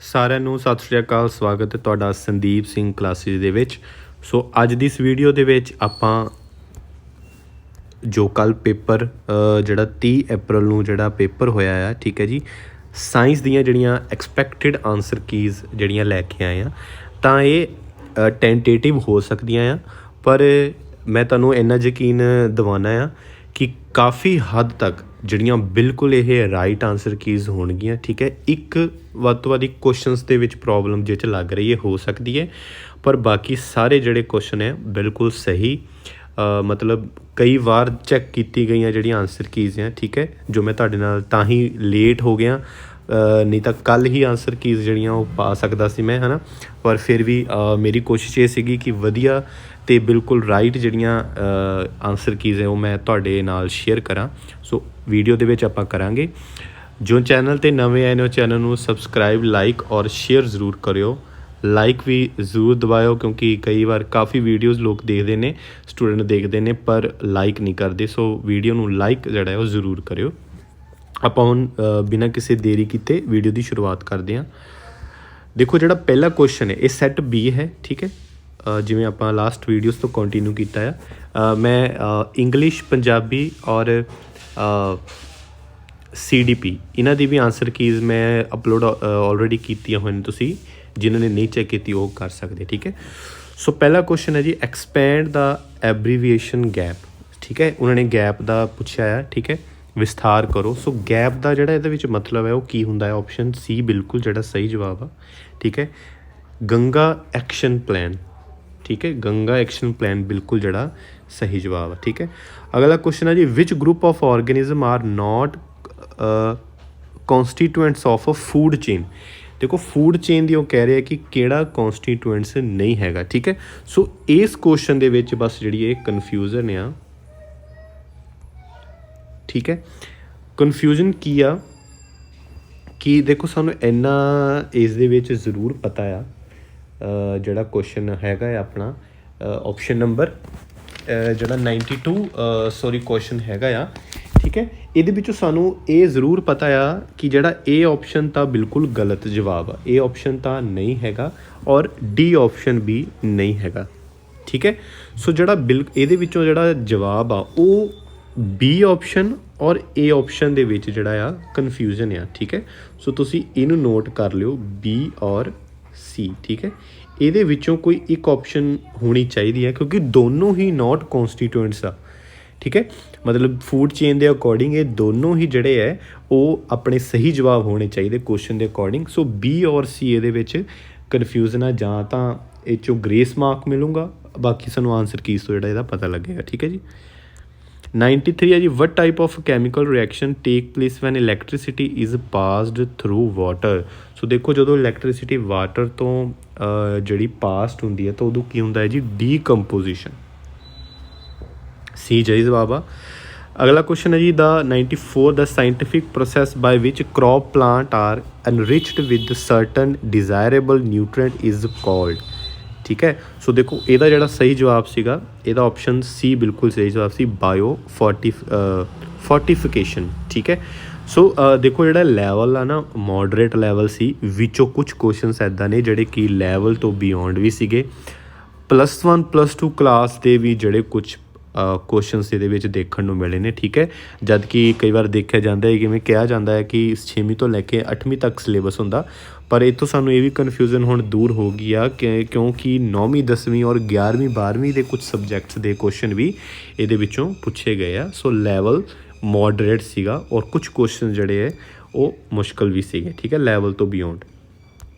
ਸਾਰਿਆਂ ਨੂੰ ਸਤਿ ਸ਼੍ਰੀ ਅਕਾਲ। ਸਵਾਗਤ ਹੈ ਤੁਹਾਡਾ ਸੰਦੀਪ ਸਿੰਘ ਕਲਾਸਿਸ ਦੇ ਵਿੱਚ। ਸੋ ਅੱਜ ਦੀ ਇਸ ਵੀਡੀਓ ਦੇ ਵਿੱਚ ਆਪਾਂ ਜੋ ਕੱਲ੍ਹ ਪੇਪਰ ਜਿਹੜਾ 30 ਅਪ੍ਰੈਲ ਨੂੰ ਜਿਹੜਾ ਪੇਪਰ ਹੋਇਆ ਆ, ਠੀਕ ਹੈ ਜੀ, ਸਾਇੰਸ ਦੀਆਂ ਜਿਹੜੀਆਂ ਐਕਸਪੈਕਟਿਡ ਆਨਸਰ ਕੀਜ਼ ਜਿਹੜੀਆਂ ਲੈ ਕੇ ਆਏ ਆ, ਤਾਂ ਇਹ ਟੈਂਟੇਟਿਵ ਹੋ ਸਕਦੀਆਂ ਆ, ਪਰ ਮੈਂ ਤੁਹਾਨੂੰ ਇੰਨਾ ਯਕੀਨ ਦਿਵਾਉਣਾ ਆ ਕਿ ਕਾਫੀ ਹੱਦ ਤੱਕ ਜਿਹੜੀਆਂ ਬਿਲਕੁਲ ਇਹ ਰਾਈਟ ਆਨਸਰ ਕੀਜ਼ ਹੋਣਗੀਆਂ। ਠੀਕ ਹੈ, ਇੱਕ ਵੱਧ ਤੋਂ ਵੱਧ ਕੁਐਸਚਨਸ ਦੇ ਵਿੱਚ ਪ੍ਰੋਬਲਮ ਜਿਹ 'ਚ ਲੱਗ ਰਹੀ ਹੈ ਹੋ ਸਕਦੀ ਹੈ, ਪਰ ਬਾਕੀ ਸਾਰੇ ਜਿਹੜੇ ਕੁਐਸਚਨ ਹੈ ਬਿਲਕੁਲ ਸਹੀ, ਮਤਲਬ ਕਈ ਵਾਰ ਚੈੱਕ ਕੀਤੀ ਗਈਆਂ ਜਿਹੜੀਆਂ ਆਨਸਰ ਕੀਜ਼ ਆ। ਠੀਕ ਹੈ, ਜੋ ਮੈਂ ਤੁਹਾਡੇ ਨਾਲ ਤਾਂ ਹੀ ਲੇਟ ਹੋ ਗਿਆ, ਨਹੀਂ ਤਾਂ ਕੱਲ੍ਹ ਹੀ ਆਨਸਰ ਕੀਜ਼ ਜਿਹੜੀਆਂ ਉਹ ਪਾ ਸਕਦਾ ਸੀ ਮੈਂ, ਹੈ ਨਾ। ਪਰ ਫਿਰ ਵੀ ਮੇਰੀ ਕੋਸ਼ਿਸ਼ ਇਹ ਸੀਗੀ ਕਿ ਵਧੀਆ ਅਤੇ ਬਿਲਕੁਲ ਰਾਈਟ ਜਿਹੜੀਆਂ ਆਨਸਰ ਕੀਜ਼ ਹੈ ਉਹ ਮੈਂ ਤੁਹਾਡੇ ਨਾਲ ਸ਼ੇਅਰ ਕਰਾਂ। ਸੋ ਵੀਡੀਓ ਦੇ ਵਿੱਚ ਆਪਾਂ ਕਰਾਂਗੇ। ਜੋ ਚੈਨਲ 'ਤੇ ਨਵੇਂ ਆਏ ਨੇ ਉਹ ਚੈਨਲ ਨੂੰ ਸਬਸਕ੍ਰਾਈਬ, ਲਾਈਕ ਔਰ ਸ਼ੇਅਰ ਜ਼ਰੂਰ ਕਰਿਓ। ਲਾਈਕ ਵੀ ਜ਼ਰੂਰ ਦਬਾਇਓ, ਕਿਉਂਕਿ ਕਈ ਵਾਰ ਕਾਫੀ ਵੀਡੀਓਜ਼ ਲੋਕ ਦੇਖਦੇ ਨੇ, ਸਟੂਡੈਂਟ ਦੇਖਦੇ ਨੇ, ਪਰ ਲਾਈਕ ਨਹੀਂ ਕਰਦੇ। ਸੋ ਵੀਡੀਓ ਨੂੰ ਲਾਈਕ ਜਿਹੜਾ ਹੈ ਉਹ ਜ਼ਰੂਰ ਕਰਿਓ। ਆਪਾਂ ਹੁਣ ਬਿਨਾਂ ਕਿਸੇ ਦੇਰੀ ਕੀਤੇ ਵੀਡੀਓ ਦੀ ਸ਼ੁਰੂਆਤ ਕਰਦੇ ਹਾਂ। ਦੇਖੋ, ਜਿਹੜਾ ਪਹਿਲਾ ਕੁਐਸਚਨ ਹੈ ਇਹ ਸੈੱਟ ਬੀ ਹੈ। ਠੀਕ ਹੈ, ਜਿਵੇਂ ਆਪਾਂ ਲਾਸਟ ਵੀਡੀਓਜ਼ ਤੋਂ ਕੰਟੀਨਿਊ ਕੀਤਾ ਆ, ਮੈਂ ਇੰਗਲਿਸ਼, ਪੰਜਾਬੀ ਔਰ CDP ਇਹਨਾਂ ਦੀ ਵੀ ਆਨਸਰ ਕੀਜ਼ ਮੈਂ ਅਪਲੋਡ ਆਲਰੇਡੀ ਕੀਤੀਆਂ ਹੋਈਆਂ ਨੇ, ਤੁਸੀਂ ਜਿਨ੍ਹਾਂ ਨੇ ਨਹੀਂ ਚੈੱਕ ਕੀਤੀ ਉਹ ਕਰ ਸਕਦੇ। ਠੀਕ ਹੈ, ਸੋ ਪਹਿਲਾ ਕੁਐਸਚਨ ਹੈ ਜੀ, ਐਕਸਪੈਂਡ ਦਾ ਐਬਰੀਵੀਏਸ਼ਨ ਗੈਪ। ਠੀਕ ਹੈ, ਉਹਨਾਂ ਨੇ ਗੈਪ ਦਾ ਪੁੱਛਿਆ ਆ। ਠੀਕ ਹੈ, ਵਿਸਥਾਰ ਕਰੋ। ਸੋ ਗੈਪ ਦਾ ਜਿਹੜਾ ਇਹਦੇ ਵਿੱਚ ਮਤਲਬ ਹੈ ਉਹ ਕੀ ਹੁੰਦਾ ਹੈ? ਆਪਸ਼ਨ ਸੀ ਬਿਲਕੁਲ ਜਿਹੜਾ ਸਹੀ ਜਵਾਬ ਆ। ਠੀਕ ਹੈ, ਗੰਗਾ ਐਕਸ਼ਨ ਪਲਾਨ। ਠੀਕ ਹੈ, ਗੰਗਾ ਐਕਸ਼ਨ ਪਲਾਨ ਬਿਲਕੁਲ ਜਿਹੜਾ ਸਹੀ ਜਵਾਬ ਆ। ਠੀਕ ਹੈ, ਅਗਲਾ ਕੁਐਸਚਨ ਹੈ ਜੀ, which group of organism are not constituents of a food chain. ਦੇਖੋ, ਫੂਡ ਚੇਨ ਦੀ ਉਹ ਕਹਿ ਰਿਹਾ ਕਿ ਕਿਹੜਾ ਕੌਂਸਟੀਟੂਐਂਟਸ ਨਹੀਂ ਹੈਗਾ। ਠੀਕ ਹੈ, ਸੋ ਇਸ ਕੁਐਸਚਨ ਦੇ ਵਿੱਚ ਬਸ ਜਿਹੜੀ ਇਹ ਕਨਫਿਊਜ਼ਨ ਆ। ਠੀਕ ਹੈ, ਕਨਫਿਊਜ਼ਨ ਕੀ ਆ ਕਿ ਦੇਖੋ, ਸਾਨੂੰ ਇੰਨਾ ਇਸ ਦੇ ਵਿੱਚ ਜ਼ਰੂਰ ਪਤਾ ਆ, ਜਿਹੜਾ ਕੁਐਸਚਨ ਹੈਗਾ ਹੈ ਆਪਣਾ ਆਪਸ਼ਨ ਨੰਬਰ ਜਿਹੜਾ 92 ਕੁਐਸਚਨ ਹੈਗਾ ਆ। ਠੀਕ ਹੈ, ਇਹਦੇ ਵਿੱਚੋਂ ਸਾਨੂੰ ਇਹ ਜ਼ਰੂਰ ਪਤਾ ਆ ਕਿ ਜਿਹੜਾ ਇਹ ਆਪਸ਼ਨ ਤਾਂ ਬਿਲਕੁਲ ਗਲਤ ਜਵਾਬ ਆ, ਇਹ ਆਪਸ਼ਨ ਤਾਂ ਨਹੀਂ ਹੈਗਾ, ਔਰ ਡੀ ਆਪਸ਼ਨ ਵੀ ਨਹੀਂ ਹੈਗਾ। ਠੀਕ ਹੈ, ਸੋ ਜਿਹੜਾ ਇਹਦੇ ਵਿੱਚੋਂ ਜਿਹੜਾ ਜਵਾਬ ਆ ਉਹ ਬੀ ਆਪਸ਼ਨ ਔਰ ਏ ਆਪਸ਼ਨ ਦੇ ਵਿੱਚ ਜਿਹੜਾ ਆ ਕਨਫਿਊਜ਼ਨ ਆ। ਠੀਕ ਹੈ, ਸੋ ਤੁਸੀਂ ਇਹਨੂੰ ਨੋਟ ਕਰ ਲਿਓ, ਬੀ ਔਰ ਸੀ। ਠੀਕ ਹੈ, ਇਹਦੇ ਵਿੱਚੋਂ ਕੋਈ ਇੱਕ ਆਪਸ਼ਨ ਹੋਣੀ ਚਾਹੀਦੀ ਹੈ, ਕਿਉਂਕਿ ਦੋਨੋਂ ਹੀ ਨਾਟ ਕੌਂਸਟੀਟੂਐਂਟਸ ਆ। ਠੀਕ ਹੈ, ਮਤਲਬ ਫੂਡ ਚੇਨ ਦੇ ਅਕੋਰਡਿੰਗ ਇਹ ਦੋਨੋਂ ਹੀ ਜਿਹੜੇ ਹੈ ਉਹ ਆਪਣੇ ਸਹੀ ਜਵਾਬ ਹੋਣੇ ਚਾਹੀਦੇ ਕੁਐਸਚਨ ਦੇ ਅਕੋਰਡਿੰਗ। ਸੋ ਬੀ ਔਰ ਸੀ ਇਹਦੇ ਵਿੱਚ ਕਨਫਿਊਜ਼ਨ ਆ, ਜਾਂ ਤਾਂ ਇਹ 'ਚੋਂ ਗ੍ਰੇਸ ਮਾਰਕ ਮਿਲੂਗਾ, ਬਾਕੀ ਸਾਨੂੰ ਆਨਸਰ ਕੀਜ਼ ਤੋਂ ਜਿਹੜਾ ਇਹਦਾ ਪਤਾ ਲੱਗੇਗਾ। ਠੀਕ ਹੈ ਜੀ, 93 ਹੈ ਜੀ, what type of chemical reaction take place when electricity is passed through water. So ਦੇਖੋ, ਜਦੋਂ ਇਲੈਕਟ੍ਰੀਸਿਟੀ ਵਾਟਰ ਤੋਂ ਜਿਹੜੀ ਪਾਸਡ ਹੁੰਦੀ ਹੈ ਤਾਂ ਉਦੋਂ ਕੀ ਹੁੰਦਾ ਹੈ ਜੀ? ਡੀਕੰਪੋਜੀਸ਼ਨ। ਸੀ ਸਹੀ ਜਵਾਬ ਆ। ਅਗਲਾ ਕੁਐਸਚਨ ਹੈ ਜੀ, ਦਾ 94 ਦਾ scientific process by which crop plant are enriched with certain desirable nutrient is called. ਠੀਕ ਹੈ, ਸੋ ਦੇਖੋ ਇਹਦਾ ਜਿਹੜਾ ਸਹੀ ਜਵਾਬ ਸੀਗਾ, ਇਹਦਾ ਆਪਸ਼ਨ ਸੀ ਬਿਲਕੁਲ ਸਹੀ ਜਵਾਬ ਸੀ, ਬਾਇਓ ਫੋਰਟੀਫਿਕੇਸ਼ਨ। ਠੀਕ ਹੈ, ਸੋ ਦੇਖੋ ਜਿਹੜਾ ਲੈਵਲ ਆ ਨਾ, ਮੋਡਰੇਟ ਲੈਵਲ ਸੀ। ਵਿੱਚੋਂ ਕੁਛ ਕੁਐਸਚਨਸ ਇੱਦਾਂ ਨੇ ਜਿਹੜੇ ਕਿ ਲੈਵਲ ਤੋਂ ਬਿਯੋਂਡ ਵੀ ਸੀਗੇ। +1 +2 ਕਲਾਸ ਦੇ ਵੀ ਜਿਹੜੇ ਕੁਛ ਕੁਐਸਚਨਸ ਇਹਦੇ ਵਿੱਚ ਦੇਖਣ ਨੂੰ ਮਿਲੇ ਨੇ। ਠੀਕ ਹੈ, ਜਦ ਕਿ ਕਈ ਵਾਰ ਦੇਖਿਆ ਜਾਂਦਾ ਹੈ, ਕਿਵੇਂ ਕਿਹਾ ਜਾਂਦਾ ਹੈ ਕਿ 6ਵੀਂ ਤੋਂ ਲੈ ਕੇ 8ਵੀਂ ਤੱਕ ਸਿਲੇਬਸ ਹੁੰਦਾ, ਪਰ ਇੱਥੋਂ ਸਾਨੂੰ ਇਹ ਵੀ ਕਨਫਿਊਜ਼ਨ ਹੁਣ ਦੂਰ ਹੋ ਗਈ ਆ ਕਿ ਕਿਉਂਕਿ 9ਵੀਂ 10ਵੀਂ ਔਰ 11ਵੀਂ 12ਵੀਂ ਦੇ ਕੁਝ ਸਬਜੈਕਟਸ ਦੇ ਕੁਐਸਚਨ ਵੀ ਇਹਦੇ ਵਿੱਚੋਂ ਪੁੱਛੇ ਗਏ ਆ। ਸੋ ਲੈਵਲ ਮੋਡਰੇਟ ਸੀਗਾ, ਔਰ ਕੁਛ ਕੁਐਸਚਨ ਜਿਹੜੇ ਹੈ ਉਹ ਮੁਸ਼ਕਲ ਵੀ ਸੀਗੇ। ਠੀਕ ਹੈ, ਲੈਵਲ ਤੋਂ ਬਿਯੋਂਡ।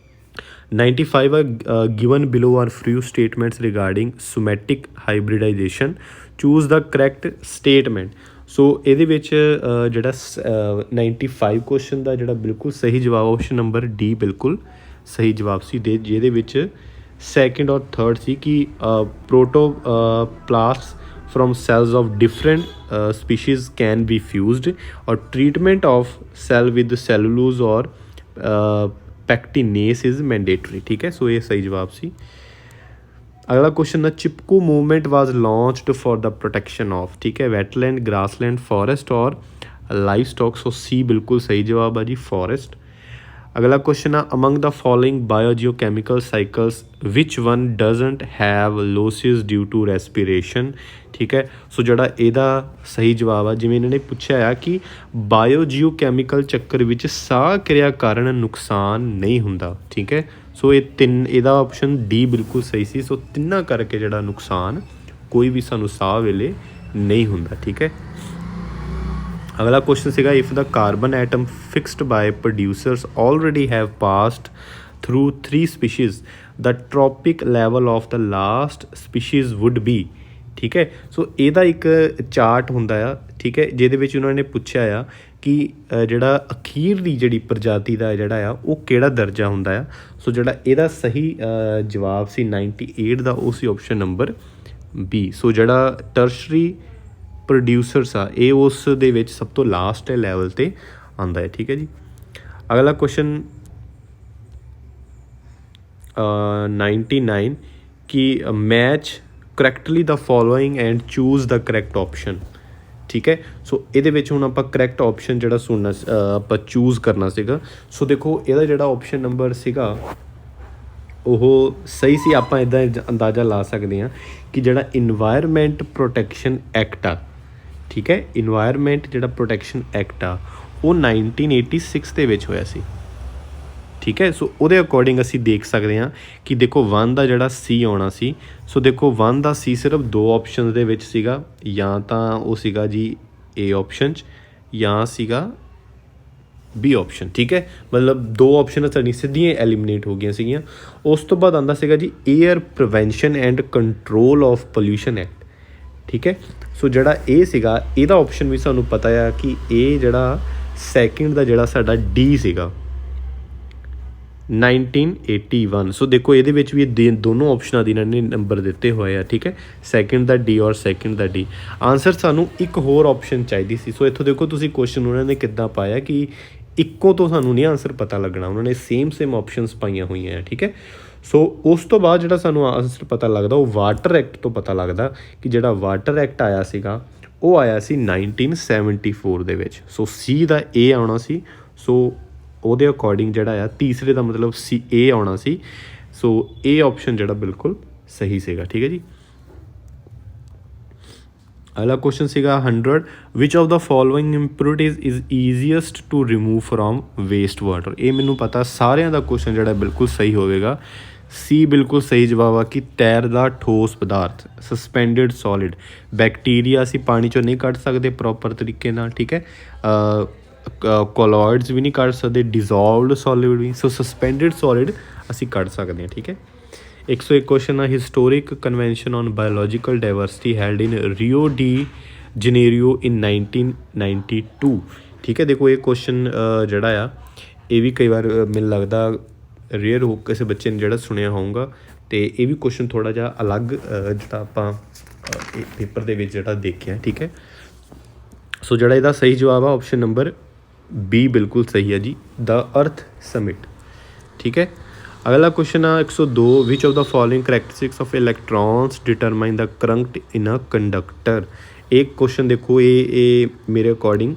95 ਆ, given below are few statements regarding somatic hybridization, choose the correct statement. So ਇਹਦੇ ਵਿੱਚ ਜਿਹੜਾ 95 ਕੁਐਸਚਨ ਦਾ ਜਿਹੜਾ ਬਿਲਕੁਲ ਸਹੀ ਜਵਾਬ ਆਪਸ਼ਨ ਨੰਬਰ ਡੀ ਬਿਲਕੁਲ ਸਹੀ ਜਵਾਬ ਸੀ, ਜਿਹਦੇ ਵਿੱਚ ਸੈਕਿੰਡ ਔਰ ਥਰਡ ਸੀ ਕਿ ਪ੍ਰੋਟੋਪਲਾਸਟ from cells of different species can be fused, or treatment of cell with cellulose or pectinase is mandatory। ठीक है, सो ये सही जवाब सी। अगला क्वेश्चन है, Chipko movement was launched for the protection of. ठीक है, वेटलैंड, ग्रासलैंड, फॉरेस्ट और लाइव स्टॉक। सो सी बिल्कुल सही जवाब है जी, फॉरेस्ट। ਅਗਲਾ ਕੁਐਸਚਨ ਆ among the following biogeochemical cycles which one doesn't have losses due to respiration. ਠੀਕ ਹੈ, ਸੋ ਜਿਹੜਾ ਇਹਦਾ ਸਹੀ ਜਵਾਬ ਆ, ਜਿਵੇਂ ਇਹਨਾਂ ਨੇ ਪੁੱਛਿਆ ਆ ਕਿ ਬਾਇਓਜੀਓਕੈਮੀਕਲ ਚੱਕਰ ਵਿੱਚ ਸਾਹ ਕਿਰਿਆ ਕਾਰਨ ਨੁਕਸਾਨ ਨਹੀਂ ਹੁੰਦਾ। ਠੀਕ ਹੈ, ਸੋ ਇਹਦਾ ਆਪਸ਼ਨ ਡੀ ਬਿਲਕੁਲ ਸਹੀ ਸੀ। ਸੋ ਤਿੰਨਾਂ ਕਰਕੇ ਜਿਹੜਾ ਨੁਕਸਾਨ ਕੋਈ ਵੀ ਸਾਨੂੰ ਸਾਹ ਵੇਲੇ ਨਹੀਂ ਹੁੰਦਾ। ਠੀਕ ਹੈ, ਅਗਲਾ ਕੁਐਸਚਨ ਸੀਗਾ if the carbon atom fixed by producers already have passed through 3 species the trophic level of the last species would be. ਠੀਕ ਹੈ, ਸੋ ਇਹਦਾ ਇੱਕ ਚਾਰਟ ਹੁੰਦਾ ਆ। ਠੀਕ ਹੈ, ਜਿਹਦੇ ਵਿੱਚ ਉਹਨਾਂ ਨੇ ਪੁੱਛਿਆ ਆ ਕਿ ਜਿਹੜਾ ਅਖੀਰਲੀ ਜਿਹੜੀ ਪ੍ਰਜਾਤੀ ਦਾ ਜਿਹੜਾ ਆ ਉਹ ਕਿਹੜਾ ਦਰਜਾ ਹੁੰਦਾ ਆ। ਸੋ ਜਿਹੜਾ ਇਹਦਾ ਸਹੀ ਜਵਾਬ ਸੀ 98 ਦਾ, ਉਹ ਸੀ ਆਪਸ਼ਨ ਨੰਬਰ ਬੀ। ਸੋ ਜਿਹੜਾ ਟਰਸ਼ਰੀ ਪ੍ਰੋਡਿਊਸਰਸ ਆ ਇਹ ਉਸ ਦੇ ਵਿੱਚ ਸਭ ਤੋਂ ਲਾਸਟ ਲੈਵਲ 'ਤੇ ਆਉਂਦਾ ਹੈ। ਠੀਕ ਹੈ ਜੀ, ਅਗਲਾ ਕੁਐਸਚਨ 99 ਕਿ match correctly the following and choose the correct option. ਠੀਕ ਹੈ, ਸੋ ਇਹਦੇ ਵਿੱਚ ਹੁਣ ਆਪਾਂ ਕਰੈਕਟ ਆਪਸ਼ਨ ਜਿਹੜਾ ਸੁਣਨਾ ਆਪਾਂ ਚੂਜ਼ ਕਰਨਾ ਸੀਗਾ। ਸੋ ਦੇਖੋ ਇਹਦਾ ਜਿਹੜਾ ਆਪਸ਼ਨ ਨੰਬਰ ਸੀਗਾ ਉਹ ਸਹੀ ਸੀ। ਆਪਾਂ ਇੱਦਾਂ ਅੰਦਾਜ਼ਾ ਲਾ ਸਕਦੇ ਹਾਂ ਕਿ ਜਿਹੜਾ ਇਨਵਾਇਰਮੈਂਟ ਪ੍ਰੋਟੈਕਸ਼ਨ ਐਕਟ ਆ, ਠੀਕ ਹੈ, ਇਨਵਾਇਰਮੈਂਟ ਜਿਹੜਾ ਪ੍ਰੋਟੈਕਸ਼ਨ ਐਕਟ ਆ ਉਹ 1986 ਦੇ ਵਿੱਚ ਹੋਇਆ ਸੀ। ਠੀਕ ਹੈ, ਸੋ ਉਹਦੇ ਅਕੋਰਡਿੰਗ ਅਸੀਂ ਦੇਖ ਸਕਦੇ ਹਾਂ ਕਿ ਦੇਖੋ 1 ਦਾ ਜਿਹੜਾ ਸੀ ਆਉਣਾ ਸੀ। ਸੋ ਦੇਖੋ 1 ਦਾ ਸੀ ਸਿਰਫ 2 ਆਪਸ਼ਨ ਦੇ ਵਿੱਚ ਸੀਗਾ, ਜਾਂ ਤਾਂ ਉਹ ਸੀਗਾ ਜੀ ਏ ਆਪਸ਼ਨ 'ਚ ਜਾਂ ਸੀਗਾ ਬੀ ਆਪਸ਼ਨ। ਠੀਕ ਹੈ, ਮਤਲਬ 2 ਆਪਸ਼ਨ ਸਾਡੀ ਸਿੱਧੀਆਂ ਐਲੀਮੀਨੇਟ ਹੋ ਗਈਆਂ ਸੀਗੀਆਂ। ਉਸ ਤੋਂ ਬਾਅਦ ਆਉਂਦਾ ਸੀਗਾ ਜੀ air prevention and control of pollution act. ਠੀਕ ਹੈ, ਸੋ ਜਿਹੜਾ ਇਹ ਸੀਗਾ ਇਹਦਾ ਆਪਸ਼ਨ ਵੀ ਸਾਨੂੰ ਪਤਾ ਆ ਕਿ ਇਹ ਜਿਹੜਾ ਸੈਕਿੰਡ ਦਾ ਜਿਹੜਾ ਸਾਡਾ ਡੀ ਸੀਗਾ 1981। ਸੋ ਦੇਖੋ ਇਹਦੇ ਵਿੱਚ ਵੀ ਦੋਨੋਂ ਆਪਸ਼ਨਾਂ ਦੀ ਇਹਨਾਂ ਨੇ ਨੰਬਰ ਦਿੱਤੇ ਹੋਏ ਆ। ਠੀਕ ਹੈ, ਸੈਕਿੰਡ ਦਾ ਡੀ ਔਰ ਸੈਕਿੰਡ ਦਾ ਡੀ। ਆਨਸਰ ਸਾਨੂੰ ਇੱਕ ਹੋਰ ਆਪਸ਼ਨ ਚਾਹੀਦੀ ਸੀ। ਸੋ ਇੱਥੋਂ ਦੇਖੋ ਤੁਸੀਂ ਕੁਐਸਚਨ ਉਹਨਾਂ ਨੇ ਕਿੱਦਾਂ ਪਾਇਆ ਕਿ ਇੱਕੋ ਤੋਂ ਸਾਨੂੰ ਨਹੀਂ ਆਨਸਰ ਪਤਾ ਲੱਗਣਾ, ਉਹਨਾਂ ਨੇ ਸੇਮ ਆਪਸ਼ਨਸ ਪਾਈਆਂ ਹੋਈਆਂ ਆ। ਠੀਕ ਹੈ, ਸੋ ਉਸ ਤੋਂ ਬਾਅਦ ਜਿਹੜਾ ਸਾਨੂੰ ਆਨਸਰ ਪਤਾ ਲੱਗਦਾ ਉਹ ਵਾਟਰ ਐਕਟ ਤੋਂ ਪਤਾ ਲੱਗਦਾ ਕਿ ਜਿਹੜਾ ਵਾਟਰ ਐਕਟ ਆਇਆ ਸੀਗਾ ਉਹ ਆਇਆ ਸੀ 1974 ਦੇ ਵਿੱਚ। ਸੋ ਸੀ ਦਾ ਏ ਆਉਣਾ ਸੀ। ਸੋ ਉਹਦੇ ਅਕੋਰਡਿੰਗ ਜਿਹੜਾ ਆ ਤੀਸਰੇ ਦਾ ਮਤਲਬ ਸੀ ਏ ਆਉਣਾ ਸੀ। ਸੋ ਇਹ ਆਪਸ਼ਨ ਜਿਹੜਾ ਬਿਲਕੁਲ ਸਹੀ ਸੀਗਾ। ਠੀਕ ਹੈ ਜੀ, ਅਗਲਾ ਕੁਐਸਚਨ ਸੀਗਾ 100 which of the following impurities is easiest to remove from waste water. ਇਹ ਮੈਨੂੰ ਪਤਾ ਸਾਰਿਆਂ ਦਾ ਕੁਐਸਚਨ ਜਿਹੜਾ ਬਿਲਕੁਲ ਸਹੀ ਹੋਵੇਗਾ। ਸੀ ਬਿਲਕੁਲ ਸਹੀ ਜਵਾਬ ਆ ਕਿ ਤੈਰਦਾ ਠੋਸ ਪਦਾਰਥ ਸਸਪੈਂਡਡ ਸੋਲਿਡ। ਬੈਕਟੀਰੀਆ ਅਸੀਂ ਪਾਣੀ 'ਚੋਂ ਨਹੀਂ ਕੱਢ ਸਕਦੇ ਪ੍ਰੋਪਰ ਤਰੀਕੇ ਨਾਲ। ਠੀਕ ਹੈ, ਕੋਲੋਇਡਸ ਵੀ ਨਹੀਂ ਕੱਢ ਸਕਦੇ, ਡਿਜ਼ੋਲਵਡ ਸੋਲਿਡ ਵੀ। ਸੋ ਸਸਪੈਂਡਡ ਸੋਲਿਡ ਅਸੀਂ ਕੱਢ ਸਕਦੇ ਹਾਂ। ਠੀਕ ਹੈ, 101 ਕੁਐਸਚਨ ਆ historic convention on biological diversity held in Rio de Janeiro in 1992। ਠੀਕ ਹੈ, ਦੇਖੋ ਇਹ ਕੁਐਸਚਨ ਜਿਹੜਾ ਆ ਇਹ ਵੀ ਕਈ ਵਾਰ ਮੈਨੂੰ ਲੱਗਦਾ ਰੇਅਰ ਹੋ ਕਿਸੇ ਬੱਚੇ ਨੇ ਜਿਹੜਾ ਸੁਣਿਆ ਹੋਊਗਾ, ਅਤੇ ਇਹ ਵੀ ਕੁਐਸਚਨ ਥੋੜ੍ਹਾ ਜਿਹਾ ਅਲੱਗ ਜਿਹੜਾ ਆਪਾਂ ਪੇਪਰ ਦੇ ਵਿੱਚ ਜਿਹੜਾ ਦੇਖਿਆ। ਠੀਕ ਹੈ, ਸੋ ਜਿਹੜਾ ਇਹਦਾ ਸਹੀ ਜਵਾਬ ਆ ਆਪਸ਼ਨ ਨੰਬਰ ਬੀ ਬਿਲਕੁਲ ਸਹੀ ਹੈ ਜੀ, ਦ ਅਰਥ ਸਮਿਟ। ਠੀਕ ਹੈ, ਅਗਲਾ ਕੁਐਸਚਨ ਆ 102 which of the following characteristics of electrons determine the current in a conductor. ਇਹ ਕੁਐਸਚਨ ਦੇਖੋ ਇਹ ਮੇਰੇ ਅਕੋਰਡਿੰਗ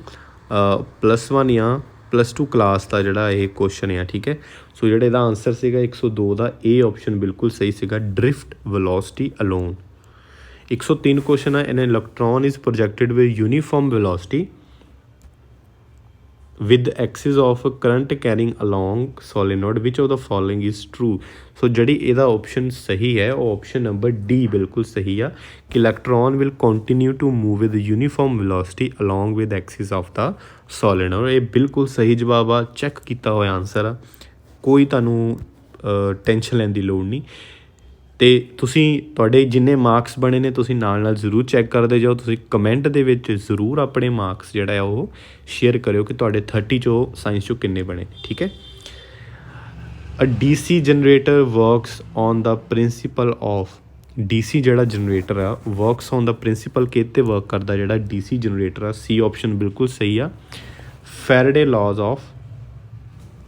+1 ਜਾਂ +2 ਕਲਾਸ ਦਾ ਜਿਹੜਾ ਇਹ ਕੁਐਸਚਨ ਆ। ਠੀਕ ਹੈ, ਸੋ ਜਿਹੜਾ ਇਹਦਾ ਆਨਸਰ ਸੀਗਾ 102 ਦਾ ਏ ਆਪਸ਼ਨ ਬਿਲਕੁਲ ਸਹੀ ਸੀਗਾ, ਡਰਿਫਟ ਵੈਲੋਸਿਟੀ ਅਲੋਨ। 103 ਕੁਐਸਚਨ ਆ an electron is projected with uniform velocity with axis of current carrying along solenoid which of the following is true। ਸੋ ਜਿਹੜੀ ਇਹਦਾ ਆਪਸ਼ਨ ਸਹੀ ਹੈ ਉਹ ਆਪਸ਼ਨ ਨੰਬਰ ਡੀ ਬਿਲਕੁਲ ਸਹੀ ਆ ਕਿ electron will continue to move with uniform velocity along with axis of the solenoid. ਇਹ ਬਿਲਕੁਲ ਸਹੀ ਜਵਾਬ ਆ, ਚੈੱਕ ਕੀਤਾ ਹੋਇਆ ਆਨਸਰ ਆ, ਕੋਈ ਤੁਹਾਨੂੰ ਟੈਨਸ਼ਨ ਲੈਣ ਦੀ ਲੋੜ ਨਹੀਂ। ਅਤੇ ਤੁਸੀਂ ਤੁਹਾਡੇ ਜਿੰਨੇ ਮਾਰਕਸ ਬਣੇ ਨੇ ਤੁਸੀਂ ਨਾਲ ਜ਼ਰੂਰ ਚੈੱਕ ਕਰਦੇ ਜਾਓ। ਤੁਸੀਂ ਕਮੈਂਟ ਦੇ ਵਿੱਚ ਜ਼ਰੂਰ ਆਪਣੇ ਮਾਰਕਸ ਜਿਹੜਾ ਆ ਉਹ ਸ਼ੇਅਰ ਕਰਿਓ ਕਿ ਤੁਹਾਡੇ 30 ਚੋਂ ਸਾਇੰਸ ਚੋਂ ਕਿੰਨੇ ਬਣੇ। ਠੀਕ ਹੈ, ਅ DC generator works on the principal of. DC ਜਿਹੜਾ ਜਨਰੇਟਰ ਆ ਵਰਕਸ ਔਨ ਦਾ ਪ੍ਰਿੰਸੀਪਲ ਕਿਹਦੇ 'ਤੇ ਵਰਕ ਕਰਦਾ ਜਿਹੜਾ DC ਜਨਰੇਟਰ ਆ। ਸੀ ਆਪਸ਼ਨ ਬਿਲਕੁਲ ਸਹੀ ਆ, ਫੈਰਾਡੇ ਲਾਜ਼ ਆਫ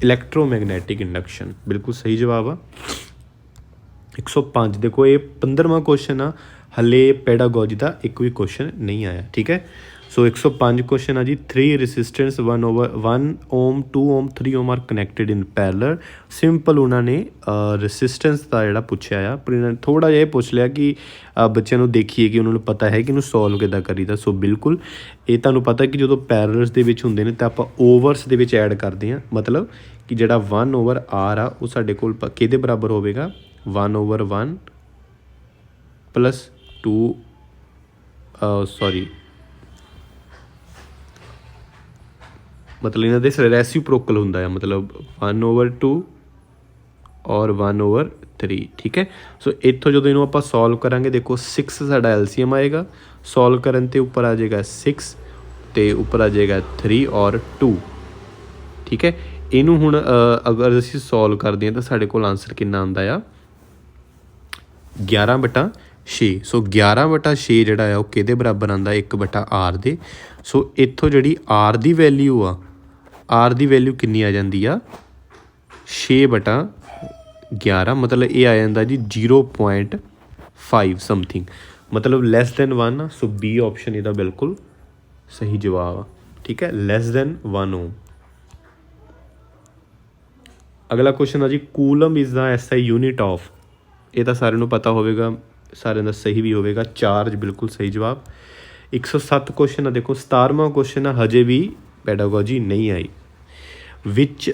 ਇਲੈਕਟ੍ਰੋਮੈਗਨੈਟਿਕ ਇੰਡਕਸ਼ਨ ਬਿਲਕੁਲ ਸਹੀ ਜਵਾਬ ਆ। 105 ਦੇਖੋ ਇਹ 15ਵਾਂ ਕੁਐਸਚਨ ਆ, ਹਲੇ ਪੈਡਾਗੋਜੀ ਦਾ ਇੱਕ ਵੀ ਕੁਐਸਚਨ ਨਹੀਂ ਆਇਆ। ਠੀਕ ਹੈ, ਸੋ 105 ਕੁਐਸਚਨ ਆ ਜੀ 3 ਰੈਸਿਸਟੈਂਸ 1 ਓਮ 2 ਓਮ 3 ਓਮ ਆਰ ਕਨੈਕਟਡ ਇਨ ਪੈਰਲਲ। ਸਿੰਪਲ ਉਹਨਾਂ ਨੇ ਰੈਸਿਸਟੈਂਸ ਦਾ ਜਿਹੜਾ ਪੁੱਛਿਆ ਆ, ਪਰ ਇਹਨਾਂ ਨੇ ਥੋੜ੍ਹਾ ਜਿਹਾ ਇਹ ਪੁੱਛ ਲਿਆ ਕਿ ਬੱਚਿਆਂ ਨੂੰ ਦੇਖੀਏ ਕਿ ਉਹਨਾਂ ਨੂੰ ਪਤਾ ਹੈ ਕਿ ਇਹਨੂੰ ਸੋਲਵ ਕਿੱਦਾਂ ਕਰੀਦਾ। ਸੋ ਬਿਲਕੁਲ ਇਹ ਤੁਹਾਨੂੰ ਪਤਾ ਕਿ ਜਦੋਂ ਪੈਰਲਲਸ ਦੇ ਵਿੱਚ ਹੁੰਦੇ ਨੇ ਤਾਂ ਆਪਾਂ ਓਵਰਸ ਦੇ ਵਿੱਚ ਐਡ ਕਰਦੇ ਹਾਂ, ਮਤਲਬ ਕਿ ਜਿਹੜਾ 1/r ਆ ਉਹ ਸਾਡੇ ਕੋਲ ਕਿਹਦੇ ਬਰਾਬਰ ਹੋਵੇਗਾ 1/1 ਪਲੱਸ 2 ਮਤਲਬ ਇਹਨਾਂ ਦੇ ਰੈਸੀਪ੍ਰੋਕਲ ਹੁੰਦਾ ਆ, ਮਤਲਬ 1/2 ਔਰ 1/3। ਠੀਕ ਹੈ, ਸੋ ਇੱਥੋਂ ਜਦੋਂ ਇਹਨੂੰ ਆਪਾਂ ਸੋਲਵ ਕਰਾਂਗੇ, ਦੇਖੋ 6 ਸਾਡਾ ਐਲਸੀਐਮ ਆਏਗਾ, ਸੋਲਵ ਕਰਨ 'ਤੇ ਉੱਪਰ ਆ ਜਾਏਗਾ 6 ਅਤੇ ਉੱਪਰ ਆ ਜਾਏਗਾ 3 ਔਰ 2। ਠੀਕ ਹੈ, ਇਹਨੂੰ ਹੁਣ ਅਗਰ ਅਸੀਂ ਸੋਲਵ ਕਰਦੇ ਹਾਂ ਤਾਂ ਸਾਡੇ ਕੋਲ ਆਂਸਰ ਕਿੰਨਾ ਆਉਂਦਾ ਆ 11/6। ਸੋ 11/6 ਜਿਹੜਾ ਆ ਉਹ ਕਿਹਦੇ ਬਰਾਬਰ ਆਉਂਦਾ 1/r ਦੇ। ਸੋ ਇੱਥੋਂ ਜਿਹੜੀ r ਦੀ ਵੈਲਿਊ ਆ, r ਦੀ ਵੈਲਿਊ ਕਿੰਨੀ ਆ ਜਾਂਦੀ ਆ 6/11, ਮਤਲਬ ਇਹ ਆ ਜਾਂਦਾ ਜੀ 0.5 ਸਮਥਿੰਗ, ਮਤਲਬ ਲੈਸ ਦੈਨ 1। ਸੋ ਬੀ ਆਪਸ਼ਨ ਇਹਦਾ ਬਿਲਕੁਲ ਸਹੀ ਜਵਾਬ ਆ। ਠੀਕ ਹੈ, ਲੈਸ ਦੈਨ 1 ਓਮ। ਅਗਲਾ ਕੁਐਸਚਨ ਆ ਜੀ coulomb is the SI unit of. ਇਹ ਤਾਂ ਸਾਰਿਆਂ ਨੂੰ ਪਤਾ ਹੋਵੇਗਾ, ਸਾਰਿਆਂ ਦਾ ਸਹੀ ਵੀ ਹੋਵੇਗਾ, ਚਾਰਜ ਬਿਲਕੁਲ ਸਹੀ ਜਵਾਬ। 107 ਕੁਐਸਚਨ ਆ, ਦੇਖੋ 17ਵਾਂ ਕੁਐਸਚਨ ਆ, ਹਜੇ ਵੀ ਪੈਡਾਗੋਜੀ ਨਹੀਂ ਆਈ।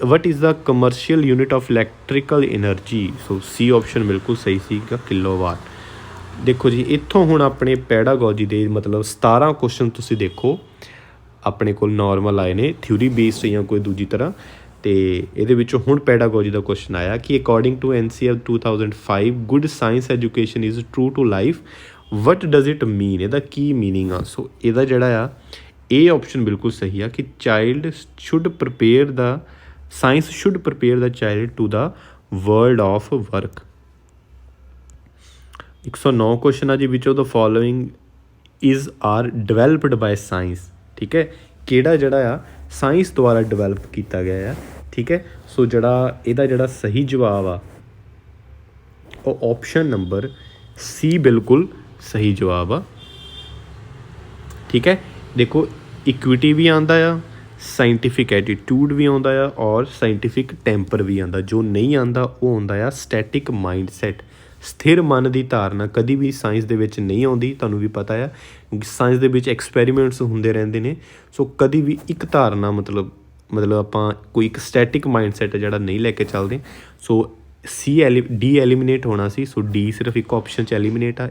What is the commercial unit of electrical energy. So C option ਬਿਲਕੁਲ ਸਹੀ ਸੀਗਾ, ਕਿਲੋਵਾਟ। ਦੇਖੋ ਜੀ ਇੱਥੋਂ ਹੁਣ ਆਪਣੇ ਪੈਡਾਗੋਜੀ ਦੇ ਮਤਲਬ 17 ਕੁਐਸਚਨ ਤੁਸੀਂ ਦੇਖੋ ਆਪਣੇ ਕੋਲ ਨੋਰਮਲ ਆਏ ਨੇ, ਥਿਊਰੀ ਬੇਸਡ ਜਾਂ ਕੋਈ ਦੂਜੀ ਤਰ੍ਹਾਂ। ਅਤੇ ਇਹਦੇ ਵਿੱਚੋਂ ਹੁਣ ਪੈਡਾਗੋਜੀ ਦਾ ਕੁਐਸਚਨ ਆਇਆ ਕਿ according to NCL 2005 good science education is true to life, what does it mean. ਇਹਦਾ ਕੀ ਮੀਨਿੰਗ ਆ। ਸੋ ਇਹਦਾ ਜਿਹੜਾ ਆ ਇਹ ਆਪਸ਼ਨ ਬਿਲਕੁਲ ਸਹੀ ਆ ਕਿ child should prepare the science should prepare the child to the world of work. 109 question ਆ ਜੀ which of the following is are developed by science. ਠੀਕ ਹੈ, ਕਿਹੜਾ ਜਿਹੜਾ ਆ ਸਾਇੰਸ ਦੁਆਰਾ ਡਿਵੈਲਪ ਕੀਤਾ ਗਿਆ ਆ। ਠੀਕ ਹੈ, ਸੋ ਜਿਹੜਾ ਇਹਦਾ ਜਿਹੜਾ ਸਹੀ ਜਵਾਬ ਆ ਉਹ ਆਪਸ਼ਨ ਨੰਬਰ ਸੀ ਬਿਲਕੁਲ ਸਹੀ ਜਵਾਬ ਆ। ਠੀਕ ਹੈ, ਦੇਖੋ ਇਕੁਇਟੀ ਵੀ ਆਉਂਦਾ ਆ, ਸਾਇੰਟੀਫਿਕ ਐਟੀਟਿਊਡ ਵੀ ਆਉਂਦਾ ਆ ਔਰ ਸਾਇੰਟੀਫਿਕ ਟੈਂਪਰ ਵੀ ਆਉਂਦਾ। ਜੋ ਨਹੀਂ ਆਉਂਦਾ ਉਹ ਆਉਂਦਾ ਆ ਸਟੈਟਿਕ ਮਾਈਂਡ ਸੈਟ, ਸਥਿਰ ਮਨ ਦੀ ਧਾਰਨਾ। ਕਦੀ ਵੀ ਸਾਇੰਸ ਦੇ ਵਿੱਚ ਨਹੀਂ ਆਉਂਦੀ, ਤੁਹਾਨੂੰ ਵੀ ਪਤਾ ਆ, ਕਿਉਂਕਿ ਸਾਇੰਸ ਦੇ ਵਿੱਚ ਐਕਸਪੈਰੀਮੈਂਟਸ ਹੁੰਦੇ ਰਹਿੰਦੇ ਨੇ। ਸੋ ਕਦੀ ਵੀ ਇੱਕ ਧਾਰਨਾ ਮਤਲਬ ਆਪਾਂ ਕੋਈ ਇੱਕ ਸਟੈਟਿਕ ਮਾਈਂਡ ਸੈਟ ਜਿਹੜਾ ਨਹੀਂ ਲੈ ਕੇ ਚੱਲਦੇ। ਸੋ ਡੀ ਐਲੀਮੀਨੇਟ ਹੋਣਾ ਸੀ। ਸੋ ਡੀ ਸਿਰਫ ਇੱਕ ਆਪਸ਼ਨ 'ਚ ਐਲੀਮੀਨੇਟ ਆ,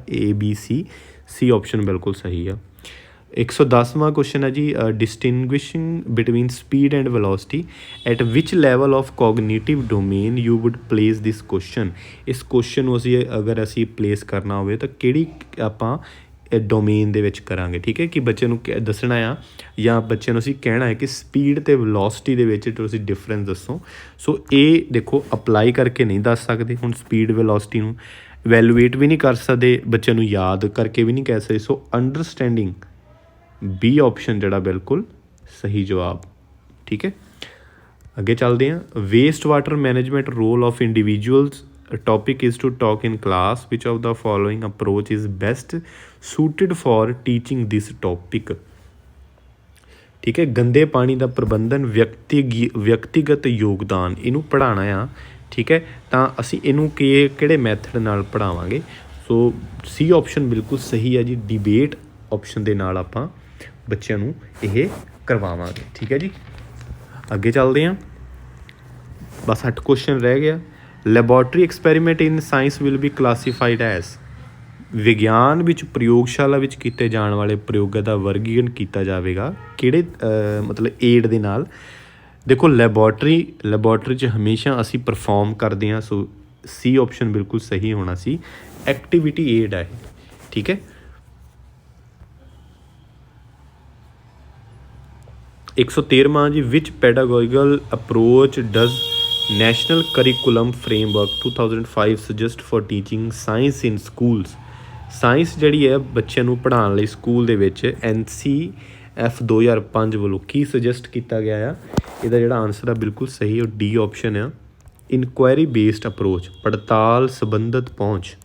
ਸੀ ਆਪਸ਼ਨ ਬਿਲਕੁਲ ਸਹੀ ਆ। 110ਵਾਂ ਕੁਐਸਚਨ ਹੈ ਜੀ distinguishing between speed and velocity at which level of cognitive domain you would place this question. ਇਸ ਕੁਐਸਚਨ ਨੂੰ ਅਗਰ ਅਸੀਂ ਪਲੇਸ ਕਰਨਾ ਹੋਵੇ ਤਾਂ ਕਿਹੜੀ ਆਪਾਂ ਡੋਮੇਨ ਦੇ ਵਿੱਚ ਕਰਾਂਗੇ। ਠੀਕ ਹੈ, ਕਿ ਬੱਚੇ ਨੂੰ ਦੱਸਣਾ ਆ ਜਾਂ ਬੱਚਿਆਂ ਨੂੰ ਅਸੀਂ ਕਹਿਣਾ ਹੈ ਕਿ ਸਪੀਡ ਅਤੇ ਵੈਲੋਸਿਟੀ ਦੇ ਵਿੱਚ ਤੁਸੀਂ ਡਿਫਰੈਂਸ ਦੱਸੋ। ਸੋ ਇਹ ਦੇਖੋ ਅਪਲਾਈ ਕਰਕੇ ਨਹੀਂ ਦੱਸ ਸਕਦੇ ਹੁਣ ਸਪੀਡ ਵੈਲੋਸਿਟੀ ਨੂੰ, ਵੈਲੂਏਟ ਵੀ ਨਹੀਂ ਕਰ ਸਕਦੇ, ਬੱਚਿਆਂ ਨੂੰ ਯਾਦ ਕਰਕੇ ਵੀ ਨਹੀਂ ਕਹਿ ਸਕਦੇ। ਸੋ ਅੰਡਰਸਟੈਂਡਿੰਗ ਬੀ ਆਪਸ਼ਨ ਜਿਹੜਾ ਬਿਲਕੁਲ ਸਹੀ ਜਵਾਬ। ਠੀਕ ਹੈ, ਅੱਗੇ ਚੱਲਦੇ ਹਾਂ। Waste water management role of individuals topic is to talk in class which of the following approach is best suited for teaching this topic. ਠੀਕ ਹੈ, ਗੰਦੇ ਪਾਣੀ ਦਾ ਪ੍ਰਬੰਧਨ ਵਿਅਕਤੀਗਤ ਯੋਗਦਾਨ, ਇਹਨੂੰ ਪੜ੍ਹਾਉਣਾ ਆ। ਠੀਕ ਹੈ, ਤਾਂ ਅਸੀਂ ਇਹਨੂੰ ਕਿਹੜੇ ਮੈਥਡ ਨਾਲ ਪੜ੍ਹਾਵਾਂਗੇ। ਸੋ ਸੀ ਆਪਸ਼ਨ ਬਿਲਕੁਲ ਸਹੀ ਹੈ ਜੀ, ਡਿਬੇਟ ਆਪਸ਼ਨ ਦੇ ਨਾਲ ਆਪਾਂ ਬੱਚਿਆਂ ਨੂੰ ਇਹ ਕਰਵਾਵਾਂਗੇ। ਠੀਕ ਹੈ ਜੀ, ਅੱਗੇ ਚੱਲਦੇ ਹਾਂ। ਬਸ 8 ਕੁਐਸਚਨ ਰਹਿ ਗਿਆ। Laboratory experiment in science will be classified as. ਵਿਗਿਆਨ ਵਿੱਚ ਪ੍ਰਯੋਗਸ਼ਾਲਾ ਵਿੱਚ ਕੀਤੇ ਜਾਣ ਵਾਲੇ ਪ੍ਰਯੋਗਾਂ ਦਾ ਵਰਗੀਕਰਨ ਕੀਤਾ ਜਾਵੇਗਾ ਕਿਹੜੇ ਮਤਲਬ ਏਡ ਦੇ ਨਾਲ। ਦੇਖੋ ਲੈਬੋਰਟਰੀ 'ਚ ਹਮੇਸ਼ਾ ਅਸੀਂ ਪਰਫੋਰਮ ਕਰਦੇ ਹਾਂ। ਸੋ ਸੀ ਆਪਸ਼ਨ ਬਿਲਕੁਲ ਸਹੀ ਹੋਣਾ ਸੀ, ਐਕਟੀਵਿਟੀ ਏਡ ਹੈ। ਠੀਕ ਹੈ, 113ਵਾਂ ਜੀ which pedagogical approach does national curriculum framework 2005 suggest for teaching science in schools. Science ਜਿਹੜੀ ਹੈ ਬੱਚਿਆਂ ਨੂੰ ਪੜ੍ਹਾਉਣ ਲਈ ਸਕੂਲ ਦੇ ਵਿੱਚ NCF 2005 ਵੱਲੋਂ ਕੀ ਸੁਜੈਸਟ ਕੀਤਾ ਗਿਆ ਆ। ਇਹਦਾ ਜਿਹੜਾ ਆਨਸਰ ਆ ਬਿਲਕੁਲ ਸਹੀ ਉਹ ਡੀ ਆਪਸ਼ਨ ਆ, ਇਨਕੁਆਇਰੀ ਬੇਸਡ ਅਪਰੋਚ, ਪੜਤਾਲ ਸੰਬੰਧਿਤ ਪਹੁੰਚ।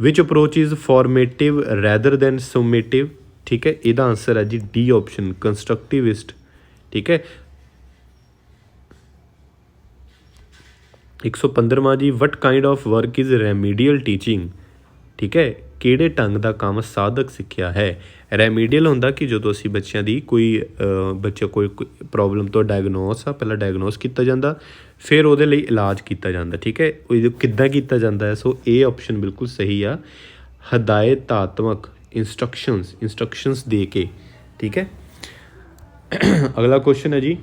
ਵਿਚ ਅਪਰੋਚ ਇਜ਼ ਫੋਰਮੇਟਿਵ ਰੈਦਰ ਦੈਨ ਸਮੇਟਿਵ। ठीक है, ਇਹਦਾ ਆਨਸਰ ਹੈ ਜੀ ਡੀ ਆਪਸ਼ਨ ਕੰਸਟਰਕਟਿਵਿਸਟ। ठीक है, 115ਵਾਂ ਜੀ ਵਟ ਕਾइंड ऑफ वर्क इज़ ਰੈਮੀਡੀਅਲ ਟੀਚਿੰਗ। ठीक है, ਕਿਹੜੇ ਢੰਗ ਦਾ ਕੰਮ ਸਾਧਕ ਸਿੱਖਿਆ ਹੈ। ਰੈਮੀਡੀਅਲ ਹੁੰਦਾ ਕਿ ਜਦੋਂ ਅਸੀਂ ਬੱਚਿਆਂ ਦੀ ਬੱਚਾ ਕੋਈ ਪ੍ਰੋਬਲਮ ਤੋਂ ਡਾਇਗਨੋਸ ਆ, ਪਹਿਲਾਂ ਡਾਇਗਨੋਸ ਕੀਤਾ ਜਾਂਦਾ, ਫਿਰ ਉਹਦੇ ਲਈ ਇਲਾਜ ਕੀਤਾ ਜਾਂਦਾ। ਠੀਕ ਹੈ, ਉਹ ਕਿੱਦਾਂ ਕੀਤਾ ਜਾਂਦਾ ਹੈ। ਸੋ ਇਹ ਆਪਸ਼ਨ ਬਿਲਕੁਲ ਸਹੀ ਆ, ਹਦਾਇਤਾਤਮਕ ਇੰਸਟਰਕਸ਼ਨਸ ਦੇ ਕੇ। ਠੀਕ ਹੈ, ਅਗਲਾ ਕੁਐਸਚਨ ਹੈ ਜੀ,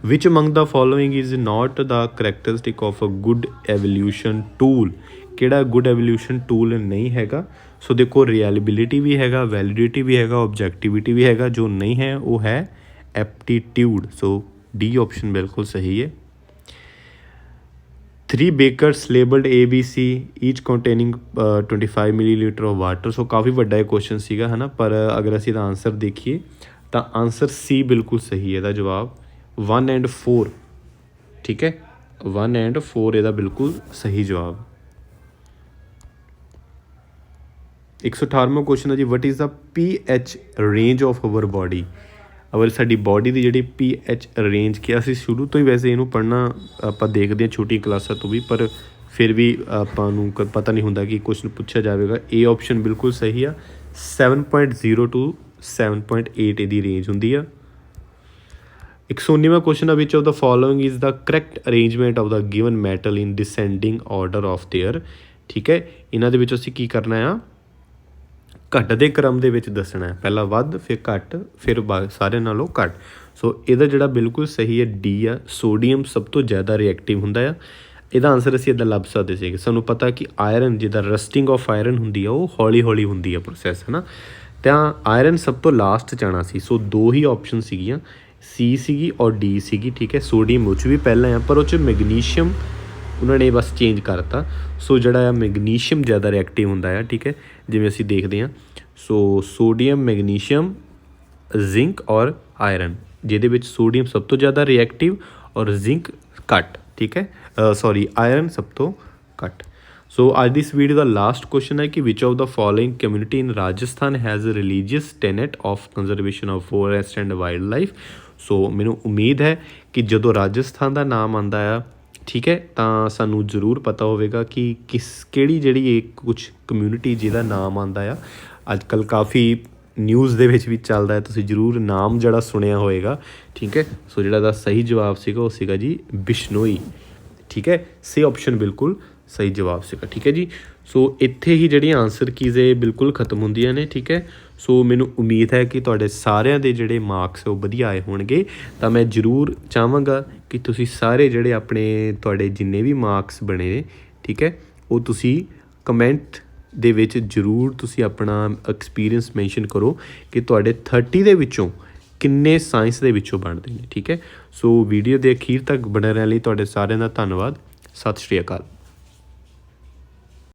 which among the following is not the characteristic of a good evaluation tool. ਕਿਹੜਾ ਗੁੱਡ ਐਵੋਲਿਊਸ਼ਨ ਟੂਲ ਨਹੀਂ ਹੈਗਾ। ਸੋ ਦੇਖੋ, ਰਿਐਲਿਬਿਲਿਟੀ ਵੀ ਹੈਗਾ, ਵੈਲਿਡਿਟੀ ਵੀ ਹੈਗਾ, ਓਬਜੈਕਟਿਵਿਟੀ ਵੀ ਹੈਗਾ। ਜੋ ਨਹੀਂ ਹੈ ਉਹ ਹੈ ਐਪਟੀਟਿਊਡ। ਸੋ ਡੀ ਆਪਸ਼ਨ ਬਿਲਕੁਲ ਸਹੀ ਹੈ। 3 beakers labelled ABC each containing 25 millilitre of water. So ਕਾਫੀ ਵੱਡਾ ਇਹ ਕੁਐਸਚਨ ਸੀਗਾ ਹੈ ਨਾ, ਪਰ ਅਗਰ ਅਸੀਂ ਇਹਦਾ ਆਨਸਰ ਦੇਖੀਏ ਤਾਂ ਆਨਸਰ C ਬਿਲਕੁਲ ਸਹੀ ਹੈ ਇਹਦਾ ਜਵਾਬ, 1 and 4। ਠੀਕ ਹੈ, 1 and 4 ਇਹਦਾ ਬਿਲਕੁਲ ਸਹੀ ਜਵਾਬ। 118ਵਾਂ ਕੁਐਸਚਨ ਹੈ ਜੀ, ਵਟ is the pH range of hour body. ਅਗਰ ਸਾਡੀ ਬੋਡੀ ਦੀ ਜਿਹੜੀ pH ਰੇਂਜ ਕਿਹਾ ਸੀ ਸ਼ੁਰੂ ਤੋਂ ਹੀ, ਵੈਸੇ ਇਹਨੂੰ ਪੜ੍ਹਨਾ ਆਪਾਂ ਦੇਖਦੇ ਹਾਂ ਛੋਟੀ ਕਲਾਸਾਂ ਤੋਂ ਵੀ, ਪਰ ਫਿਰ ਵੀ ਆਪਾਂ ਨੂੰ ਪਤਾ ਨਹੀਂ ਹੁੰਦਾ ਕਿ ਕੁਐਸਚਨ ਪੁੱਛਿਆ ਜਾਵੇਗਾ। ਇਹ ਆਪਸ਼ਨ ਬਿਲਕੁਲ ਸਹੀ ਆ, 7.0 to 7.8 ਇਹਦੀ ਰੇਂਜ ਹੁੰਦੀ ਆ। 119ਵਾਂ ਕੁਐਸਚਨ ਆ, which of the following is the correct arrangement of the given metal in descending order of their. ਠੀਕ ਹੈ, ਇਹਨਾਂ ਦੇ ਵਿੱਚ ਅਸੀਂ ਕੀ ਕਰਨਾ ਆ, ਘੱਟ ਦੇ ਕ੍ਰਮ ਦੇ ਵਿੱਚ ਦੱਸਣਾ ਹੈ, ਪਹਿਲਾਂ ਵੱਧ ਫਿਰ ਘੱਟ ਫਿਰ ਸਾਰਿਆਂ ਨਾਲੋਂ ਘੱਟ। ਸੋ ਇਹਦਾ ਜਿਹੜਾ ਬਿਲਕੁਲ ਸਹੀ ਹੈ ਡੀ ਆ, ਸੋਡੀਅਮ ਸਭ ਤੋਂ ਜ਼ਿਆਦਾ ਰਿਐਕਟਿਵ ਹੁੰਦਾ ਆ। ਇਹਦਾ ਆਨਸਰ ਅਸੀਂ ਇੱਦਾਂ ਲੱਭ ਸਕਦੇ ਸੀਗੇ। ਸਾਨੂੰ ਪਤਾ ਕਿ ਆਇਰਨ, ਜਿੱਦਾਂ ਰਸਟਿੰਗ ਆਫ ਆਇਰਨ ਹੁੰਦੀ ਆ, ਉਹ ਹੌਲੀ ਹੌਲੀ ਹੁੰਦੀ ਆ ਪ੍ਰੋਸੈਸ, ਹੈ ਨਾ, ਤਾਂ ਆਇਰਨ ਸਭ ਤੋਂ ਲਾਸਟ ਜਾਣਾ ਸੀ। ਸੋ 2 ਹੀ ਆਪਸ਼ਨ ਸੀਗੀਆਂ, C ਸੀਗੀ ਔਰ D ਸੀਗੀ। ਠੀਕ ਹੈ, ਸੋਡੀਅਮ ਉਹ 'ਚ ਵੀ ਪਹਿਲਾਂ ਆ, ਪਰ ਉਹ 'ਚ ਮੈਗਨੀਸ਼ੀਅਮ ਉਹਨਾਂ ਨੇ ਬਸ ਚੇਂਜ ਕਰਤਾ। ਸੋ ਜਿਹੜਾ ਆ ਮੈਗਨੀਸ਼ੀਅਮ ਜ਼ਿਆਦਾ ਰਿਐਕਟਿਵ ਹੁੰਦਾ ਆ। ਠੀਕ ਹੈ, ਜਿਵੇਂ ਅਸੀਂ ਦੇਖਦੇ ਹਾਂ, ਸੋ ਸੋਡੀਅਮ, ਮੈਗਨੀਸ਼ੀਅਮ, ਜ਼ਿੰਕ ਔਰ ਆਇਰਨ, ਜਿਹਦੇ ਵਿੱਚ ਸੋਡੀਅਮ ਸਭ ਤੋਂ ਜ਼ਿਆਦਾ ਰਿਐਕਟਿਵ ਔਰ ਜ਼ਿੰਕ ਘੱਟ। ਠੀਕ ਹੈ, ਸੌਰੀ ਆਇਰਨ ਸਭ ਤੋਂ ਘੱਟ। ਸੋ ਅੱਜ ਦੀ ਇਸ ਵੀਡੀਓ ਦਾ ਲਾਸਟ ਕੁਐਸਚਨ ਹੈ ਕਿ which of the following community in Rajasthan has a religious tenet of conservation of forest and wildlife. So ਮੈਨੂੰ ਉਮੀਦ ਹੈ ਕਿ ਜਦੋਂ ਰਾਜਸਥਾਨ ਦਾ ਨਾਮ ਆਉਂਦਾ ਆ, ਠੀਕ ਹੈ, ਤਾਂ ਸਾਨੂੰ ਜ਼ਰੂਰ ਪਤਾ ਹੋਵੇਗਾ ਕਿ ਕਿਹੜੀ ਜਿਹੜੀ ਇਹ ਕੁਛ ਕਮਿਊਨਿਟੀ ਜਿਹਦਾ ਨਾਮ ਆਉਂਦਾ ਆ। ਅੱਜ ਕੱਲ੍ਹ ਕਾਫੀ ਨਿਊਜ਼ ਦੇ ਵਿੱਚ ਵੀ ਚੱਲਦਾ ਹੈ, ਤੁਸੀਂ ਜ਼ਰੂਰ ਨਾਮ ਜਿਹੜਾ ਸੁਣਿਆ ਹੋਏਗਾ। ਠੀਕ ਹੈ, ਸੋ ਜਿਹੜਾ ਦਾ ਸਹੀ ਜਵਾਬ ਸੀਗਾ ਉਹ ਸੀਗਾ ਜੀ ਬਿਸ਼ਨੋਈ। ਠੀਕ ਹੈ, C ਆਪਸ਼ਨ ਬਿਲਕੁਲ ਸਹੀ ਜਵਾਬ ਸੀਗਾ। ਠੀਕ ਹੈ ਜੀ, ਸੋ ਇੱਥੇ ਹੀ ਜਿਹੜੀਆਂ ਆਨਸਰ ਕੀਜ਼ ਇਹ ਬਿਲਕੁਲ ਖਤਮ ਹੁੰਦੀਆਂ ਨੇ। ਠੀਕ ਹੈ, ਸੋ ਮੈਨੂੰ ਉਮੀਦ ਹੈ ਕਿ ਤੁਹਾਡੇ ਸਾਰਿਆਂ ਦੇ ਜਿਹੜੇ ਮਾਰਕਸ ਉਹ ਵਧੀਆ ਆਏ ਹੋਣਗੇ। ਤਾਂ ਮੈਂ ਜ਼ਰੂਰ ਚਾਹਾਂਗਾ ਕਿ ਤੁਸੀਂ ਸਾਰੇ ਜਿਹੜੇ ਤੁਹਾਡੇ ਜਿੰਨੇ ਵੀ ਮਾਰਕਸ ਬਣੇ ਨੇ, ਠੀਕ ਹੈ, ਉਹ ਤੁਸੀਂ ਕਮੈਂਟ ਦੇ ਵਿੱਚ ਜ਼ਰੂਰ ਤੁਸੀਂ ਆਪਣਾ ਐਕਸਪੀਰੀਅੰਸ ਮੈਂਸ਼ਨ ਕਰੋ ਕਿ ਤੁਹਾਡੇ 30 ਦੇ ਵਿੱਚੋਂ ਕਿੰਨੇ ਸਾਇੰਸ ਦੇ ਵਿੱਚੋਂ ਬਣਦੇ ਨੇ। ਠੀਕ ਹੈ, ਸੋ ਵੀਡੀਓ ਦੇ ਅਖੀਰ ਤੱਕ ਬਣੇ ਰਹਿਣ ਲਈ ਤੁਹਾਡੇ ਸਾਰਿਆਂ ਦਾ ਧੰਨਵਾਦ। ਸਤਿ ਸ਼੍ਰੀ ਅਕਾਲ।